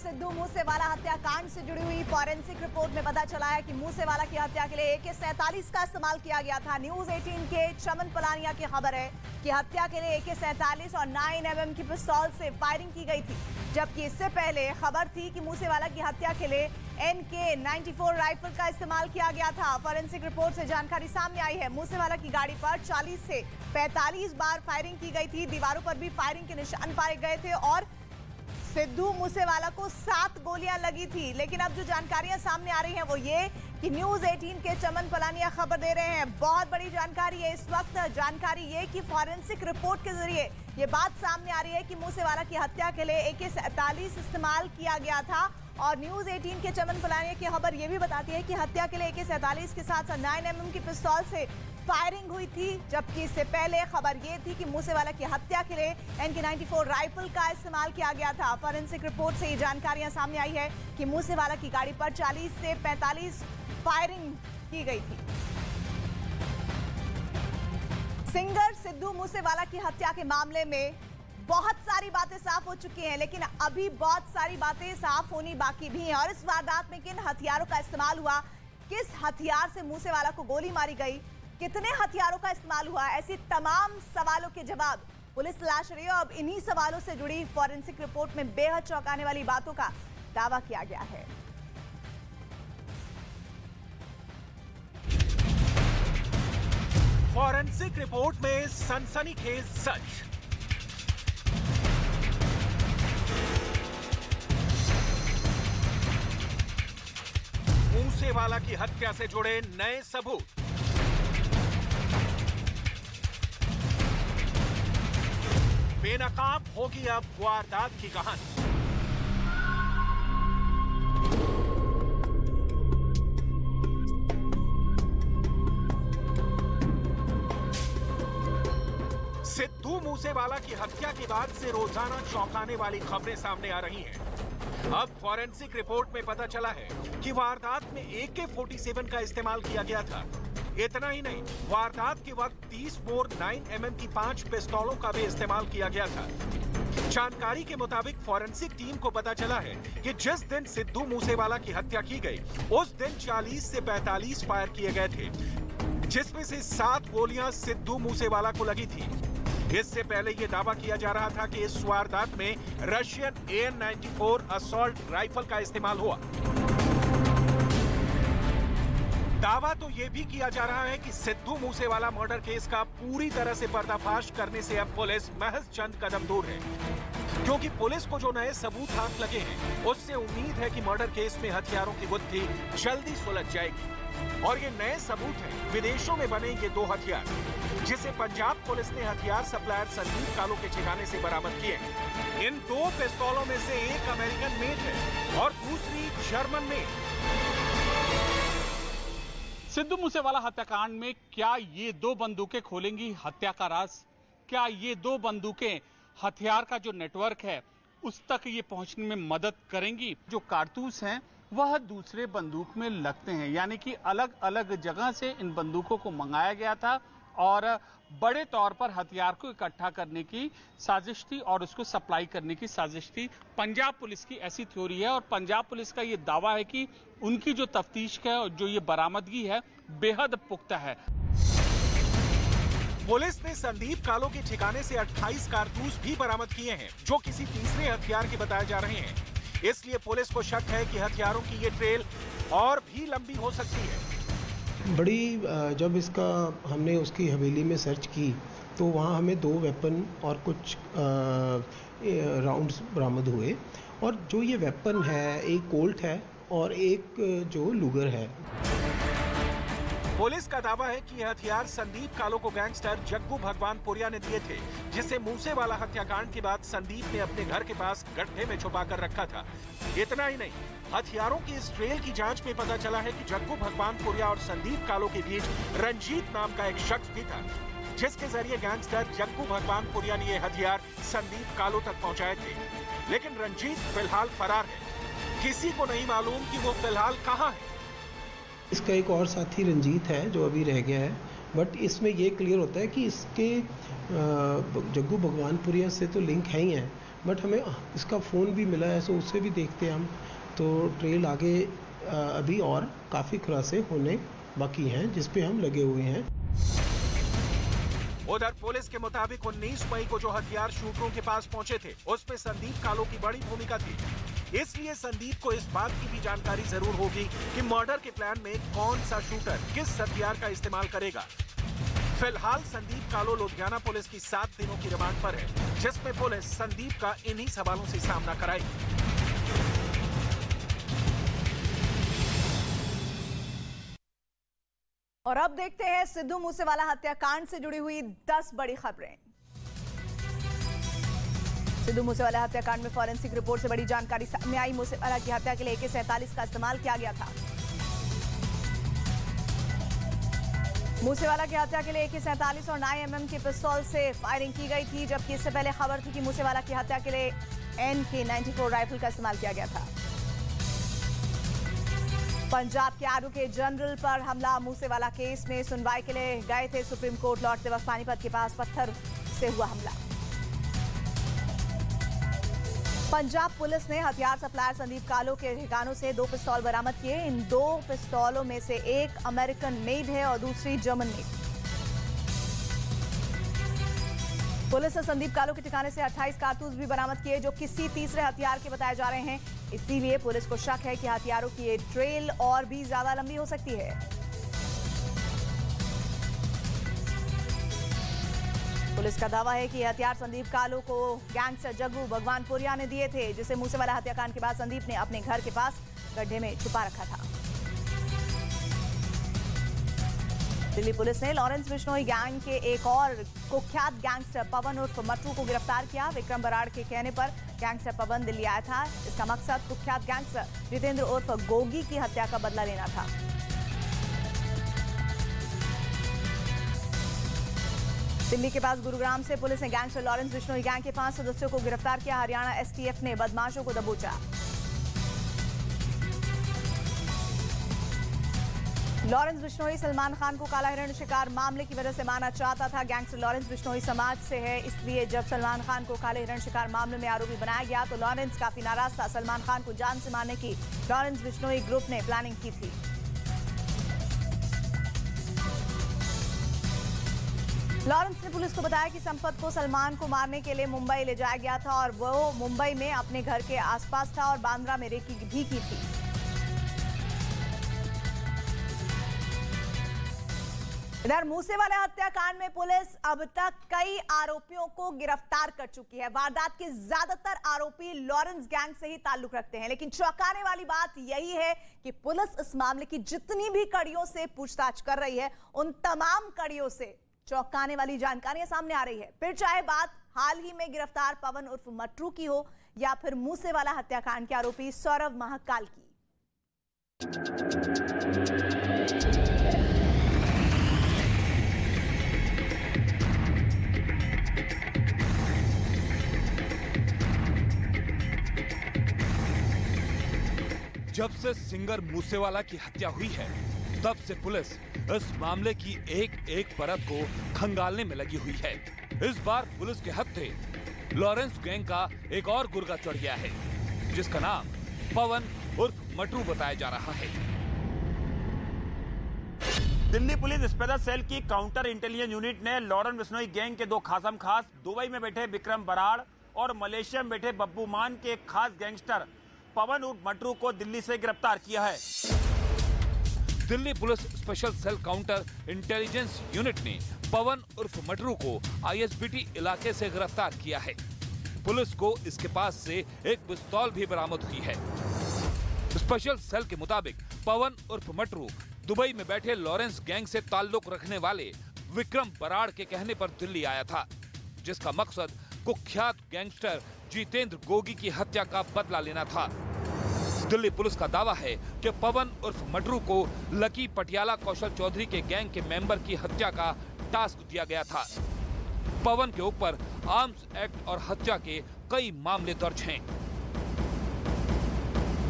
सिद्धू मूसेवाला हत्याकांड से जुड़ी हुई फॉरेंसिक रिपोर्ट में पता चला है कि मूसेवाला की हत्या के लिए AK-47 का इस्तेमाल किया गया था। न्यूज 18 के चमन पलानिया की खबर है कि हत्या के लिए AK-47 और 9mm की पिस्तौल से फायरिंग की गई थी, जबकि इससे पहले खबर थी कि मूसेवाला की हत्या के लिए NK-94 राइफल का इस्तेमाल किया गया था। फॉरेंसिक रिपोर्ट से जानकारी सामने आई है, मूसेवाला की गाड़ी पर 40 से 45 बार फायरिंग की गई थी। दीवारों पर भी फायरिंग के निशान पाए गए थे और सिद्धू मूसेवाला को 7 गोलियां लगी थी। लेकिन अब जो जानकारियां सामने आ रही हैं वो ये कि न्यूज 18 के चमन पलानिया खबर दे रहे हैं। बहुत बड़ी जानकारी है इस वक्त। जानकारी ये कि फॉरेंसिक रिपोर्ट के जरिए ये बात सामने आ रही है कि मूसेवाला की हत्या के लिए AK-47 इस्तेमाल किया गया था। और न्यूज 18 के चमन पलानिया की खबर ये भी बताती है कि हत्या के लिए AK-47 के साथ 9mm की पिस्तौल से फायरिंग हुई थी, जबकि इससे पहले खबर ये थी कि मूसेवाला की हत्या के लिए NK-94 राइफल का इस्तेमाल किया गया था। फॉरेंसिक रिपोर्ट से ये जानकारियां सामने आई है कि मूसेवाला की गाड़ी पर 40 से 45 फायरिंग की गई थी। सिंगर सिद्धू मूसेवाला की हत्या के मामले में बहुत सारी बातें साफ हो चुकी हैं, लेकिन अभी बहुत सारी बातें साफ होनी बाकी भी हैं। और इस वारदात में किन हथियारों का इस्तेमाल हुआ, किस हथियार से मूसेवाला को गोली मारी गई, कितने हथियारों का इस्तेमाल हुआ, ऐसी तमाम सवालों के जवाब पुलिस तलाश रही है। अब इन्हीं सवालों से जुड़ी फॉरेंसिक रिपोर्ट में बेहद चौंकाने वाली बातों का दावा किया गया है। फॉरेंसिक रिपोर्ट में सनसनीखेज सच। मूसेवाला की हत्या से जुड़े नए सबूत। बेनकाब होगी अब वारदात की कहानी। सिद्धू मूसेवाला की हत्या के बाद से रोजाना चौंकाने वाली खबरें सामने आ रही हैं। अब फॉरेंसिक रिपोर्ट में पता चला है कि वारदात में AK-47 का इस्तेमाल किया गया था। इतना ही नहीं, वारदात के वक्त 30 बोर 9mm की 5 पिस्तौलों का भी इस्तेमाल किया गया था। जानकारी के मुताबिक फॉरेंसिक टीम को पता चला है कि जिस दिन सिद्धू मूसेवाला की हत्या की गई, उस दिन 40 से 45 फायर किए गए थे, जिसमें से 7 गोलियां सिद्धू मूसेवाला को लगी थी। इससे पहले यह दावा किया जा रहा था कि इस वारदात में रशियन AN-94 असॉल्ट राइफल का इस्तेमाल हुआ। दावा तो यह भी किया जा रहा है कि सिद्धू मूसेवाला मर्डर केस का पूरी तरह से पर्दाफाश करने से अब पुलिस महज चंद कदम दूर है, क्योंकि पुलिस को जो नए सबूत हाथ लगे हैं, उससे उम्मीद है कि मर्डर केस में हथियारों की गुत्थी जल्दी सुलझ जाएगी। और ये नए सबूत हैं विदेशों में बने ये 2 हथियार, जिसे पंजाब पुलिस ने हथियार सप्लायर संदीप कालो के ठिकाने से बरामद किए हैं। इन 2 पिस्तौलों में से एक अमेरिकन मेड है और दूसरी जर्मन मेड। सिद्धू मूसेवाला हत्याकांड में क्या ये 2 बंदूकें खोलेंगी हत्या का राज? क्या ये 2 बंदूकें हथियार का जो नेटवर्क है उस तक ये पहुंचने में मदद करेंगी? जो कारतूस हैं वह दूसरे बंदूक में लगते हैं, यानी कि अलग अलग जगह से इन बंदूकों को मंगाया गया था और बड़े तौर पर हथियार को इकट्ठा करने की साजिश थी और उसको सप्लाई करने की साजिश थी। पंजाब पुलिस की ऐसी थ्योरी है और पंजाब पुलिस का ये दावा है कि उनकी जो तफ्तीश है और जो ये बरामदगी है बेहद पुख्ता है। पुलिस ने संदीप कालो के ठिकाने से 28 कारतूस भी बरामद किए हैं, जो किसी तीसरे हथियार के बताए जा रहे हैं। इसलिए पुलिस को शक है कि हथियारों की ये ट्रेल और भी लंबी हो सकती है। जब इसका हमने उसकी हवेली में सर्च की तो वहाँ हमें 2 वेपन और कुछ राउंड्स बरामद हुए। और जो ये वेपन है, एक कोल्ट है और एक जो लूगर है। पुलिस का दावा है कि यह हथियार संदीप कालो को गैंगस्टर जग्गू भगवानपुरिया ने दिए थे, जिसे मूसेवाला हत्याकांड के बाद संदीप ने अपने घर के पास गड्ढे में छुपा कर रखा था। इतना ही नहीं, हथियारों की इस ट्रेल की जांच में पता चला है कि जग्गू भगवानपुरिया और संदीप कालो के बीच रंजीत नाम का एक शख्स भी था, जिसके जरिए गैंगस्टर जग्गू भगवानपुरिया ने यह हथियार संदीप कालो तक पहुंचाए थे। लेकिन रंजीत फिलहाल फरार है। किसी को नहीं मालूम कि वो फिलहाल कहां है। इसका एक और साथी रंजीत है जो अभी रह गया है, बट इसमें ये क्लियर होता है कि इसके जग्गू भगवानपुरिया से तो लिंक है ही है, बट हमें इसका फ़ोन भी मिला है, सो उससे भी देखते हैं हम। तो ट्रेल आगे अभी और काफ़ी खुलासे होने बाकी हैं, जिस पे हम लगे हुए हैं। उधर पुलिस के मुताबिक 19 मई को जो हथियार शूटरों के पास पहुंचे थे, उसमें संदीप कालो की बड़ी भूमिका थी। इसलिए संदीप को इस बात की भी जानकारी जरूर होगी कि मर्डर के प्लान में कौन सा शूटर किस हथियार का इस्तेमाल करेगा। फिलहाल संदीप कालो लुधियाना पुलिस की 7 दिनों की रिमांड पर है, जिसमें पुलिस संदीप का इन्हीं सवालों से सामना कराएगी। और अब देखते हैं सिद्धू मूसेवाला हत्याकांड से जुड़ी हुई 10 बड़ी खबरें। सिद्धू मूसेवाला हत्याकांड में फॉरेंसिक रिपोर्ट से बड़ी जानकारी सामने आई। मूसेवाला की हत्या के लिए AK-47 का इस्तेमाल किया गया था। मूसेवाला की हत्या के लिए AK-47 और 9mm के पिस्तौल से फायरिंग की गई थी, जबकि इससे पहले खबर थी कि मूसेवाला की हत्या के लिए NK-94 राइफल का इस्तेमाल किया गया था। पंजाब के एडवोकेट जनरल पर हमला। मूसेवाला केस में सुनवाई के लिए गए थे सुप्रीम कोर्ट, लौटते वक्त पानीपत के पास पत्थर से हुआ हमला। पंजाब पुलिस ने हथियार सप्लायर संदीप कालो के ठिकानों से 2 पिस्तौल बरामद किए। इन 2 पिस्तौलों में से एक अमेरिकन मेड है और दूसरी जर्मन मेड। पुलिस ने संदीप कालो के ठिकाने से 28 कारतूस भी बरामद किए, जो किसी तीसरे हथियार के बताए जा रहे हैं। इसीलिए पुलिस को शक है कि हथियारों की ये ट्रेल और भी ज्यादा लंबी हो सकती है। पुलिस का दावा है कि ये हथियार संदीप कालो को गैंगस्टर जग्गू भगवानपुरिया ने दिए थे, जिसे मूसेवाला हत्याकांड के बाद संदीप ने अपने घर के पास गड्ढे में छुपा रखा था। दिल्ली पुलिस ने लॉरेंस बिश्नोई गैंग के एक और कुख्यात गैंगस्टर पवन उर्फ मट्टू को गिरफ्तार किया। विक्रम बराड़ के कहने पर गैंगस्टर पवन दिल्ली आया था। इसका मकसद कुख्यात गैंगस्टर जितेंद्र उर्फ गोगी की हत्या का बदला लेना था। दिल्ली के पास गुरुग्राम से पुलिस ने गैंगस्टर लॉरेंस बिश्नोई गैंग के 5 सदस्यों को गिरफ्तार किया। हरियाणा STF ने बदमाशों को दबोचा। लॉरेंस बिश्नोई सलमान खान को काला हिरण शिकार मामले की वजह से मारना चाहता था। गैंगस्टर लॉरेंस बिश्नोई समाज से है, इसलिए जब सलमान खान को काले हिरण शिकार मामले में आरोपी बनाया गया तो लॉरेंस काफी नाराज था। सलमान खान को जान से मारने की लॉरेंस बिश्नोई ग्रुप ने प्लानिंग की थी। लॉरेंस ने पुलिस को बताया कि संपत को सलमान को मारने के लिए मुंबई ले जाया गया था और वो मुंबई में अपने घर के आसपास था और बांद्रा में रेकी भी की थी। इधर मूसेवाला हत्याकांड में पुलिस अब तक कई आरोपियों को गिरफ्तार कर चुकी है। वारदात के ज्यादातर आरोपी लॉरेंस गैंग से ही ताल्लुक रखते हैं, लेकिन चौंकाने वाली बात यही है कि पुलिस इस मामले की जितनी भी कड़ियों से पूछताछ कर रही है, उन तमाम कड़ियों से चौंकाने वाली जानकारियां सामने आ रही है। फिर चाहे बात हाल ही में गिरफ्तार पवन उर्फ मट्टू की हो या फिर मूसेवाला हत्याकांड के आरोपी सौरभ महाकाल की। जब से सिंगर मूसेवाला की हत्या हुई है, तब से पुलिस इस मामले की एक एक परत को खंगालने में लगी हुई है। इस बार पुलिस के हत्थे लॉरेंस गैंग का एक और गुर्गा चढ़ गया है, जिसका नाम पवन उर्फ मट्टू बताया जा रहा है। दिल्ली पुलिस स्पेशल सेल की काउंटर इंटेलिजेंस यूनिट ने लॉरेंस बिश्नोई गैंग के 2 खासम खास, दुबई में बैठे विक्रम बराड़ और मलेशिया में बैठे बब्बू मान के एक खास गैंगस्टर पवन उर्फ मट्टू को दिल्ली से गिरफ्तार किया है। Delhi police special cell counter intelligence unit ने पवन उर्फ मट्टू को ISBT इलाके से गिरफ्तार किया है। पुलिस को इसके पास से एक पिस्तौल भी बरामद हुई है। स्पेशल सेल के मुताबिक पवन उर्फ मट्टू दुबई में बैठे लॉरेंस गैंग से ताल्लुक रखने वाले विक्रम बराड़ के कहने पर दिल्ली आया था, जिसका मकसद कुख्यात गैंगस्टर जितेंद्र गोगी की हत्या का बदला लेना था। दिल्ली पुलिस का दावा है कि पवन उर्फ मट्टू को लकी पटियाला कौशल चौधरी के गैंग के मेंबर की हत्या का टास्क दिया गया था। पवन के ऊपर आर्म्स एक्ट और हत्या के कई मामले दर्ज हैं।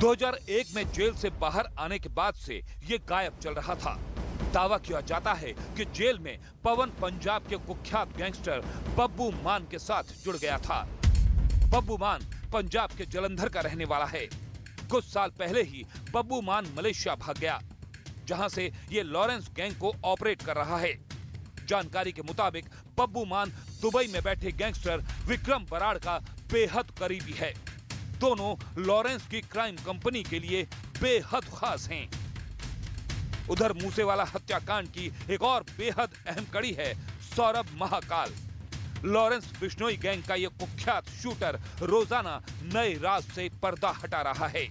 2001 में जेल से बाहर आने के बाद से ये गायब चल रहा था। दावा किया जाता है कि जेल में पवन पंजाब के कुख्यात गैंगस्टर बब्बू मान के साथ जुड़ गया था। बब्बू मान पंजाब के जलंधर का रहने वाला है। कुछ साल पहले ही बब्बू मान मलेशिया भाग गया, जहां से ये लॉरेंस गैंग को ऑपरेट कर रहा है। जानकारी के मुताबिक बब्बू मान दुबई में बैठे गैंगस्टर विक्रम बराड़ का बेहद करीबी है। दोनों लॉरेंस की क्राइम कंपनी के लिए बेहद खास हैं। उधर मूसेवाला हत्याकांड की एक और बेहद अहम कड़ी है सौरभ महाकाल। लॉरेंस बिश्नोई गैंग का ये कुख्यात शूटर रोजाना नए राज से पर्दा हटा रहा है।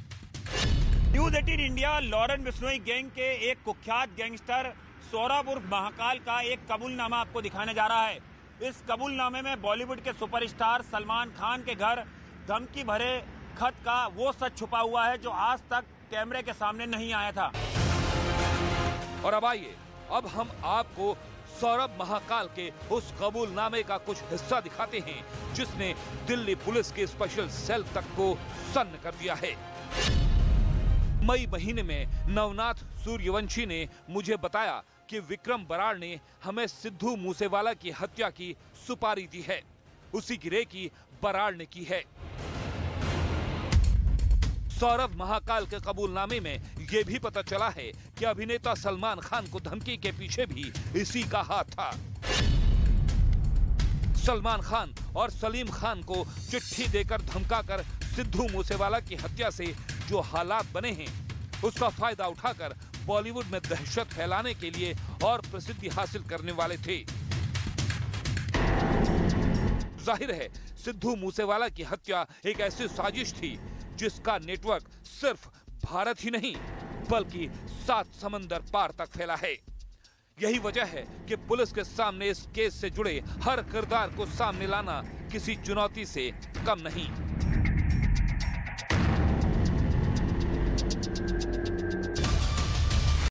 News 18 India Lawrence Bishnoi gang के एक कुख्यात गैंगस्टर सौरभ उर्फ महाकाल का एक कबूलनामा आपको दिखाने जा रहा है। इस कबूलनामे में बॉलीवुड के सुपरस्टार सलमान खान के घर धमकी भरे खत का वो सच छुपा हुआ है जो आज तक कैमरे के सामने नहीं आया था। और अब आइए, अब हम आपको सौरभ महाकाल के उस कबूलनामे का कुछ हिस्सा दिखाते हैं जिसने दिल्ली पुलिस के स्पेशल सेल तक को सन्न कर दिया है। मई महीने में नवनाथ सूर्यवंशी ने मुझे बताया कि विक्रम बराड़ ने हमें सिद्धू मूसेवाला की हत्या की सुपारी दी है। उसी गिरोह की बराड़ ने की है। सौरभ महाकाल के कबूलनामे में यह भी पता चला है कि अभिनेता सलमान खान को धमकी के पीछे भी इसी का हाथ था। सलमान खान और सलीम खान को चिट्ठी देकर धमकाकर सिद्धू मूसेवाला की हत्या से जो हालात बने हैं उसका फायदा उठाकर बॉलीवुड में दहशत फैलाने के लिए और प्रसिद्धि हासिल करने वाले थे। जाहिर है सिद्धू मूसेवाला की हत्या एक ऐसी साजिश थी जिसका नेटवर्क सिर्फ भारत ही नहीं बल्कि 7 समंदर पार तक फैला है। यही वजह है कि पुलिस के सामने इस केस से जुड़े हर किरदार को सामने लाना किसी चुनौती से कम नहीं।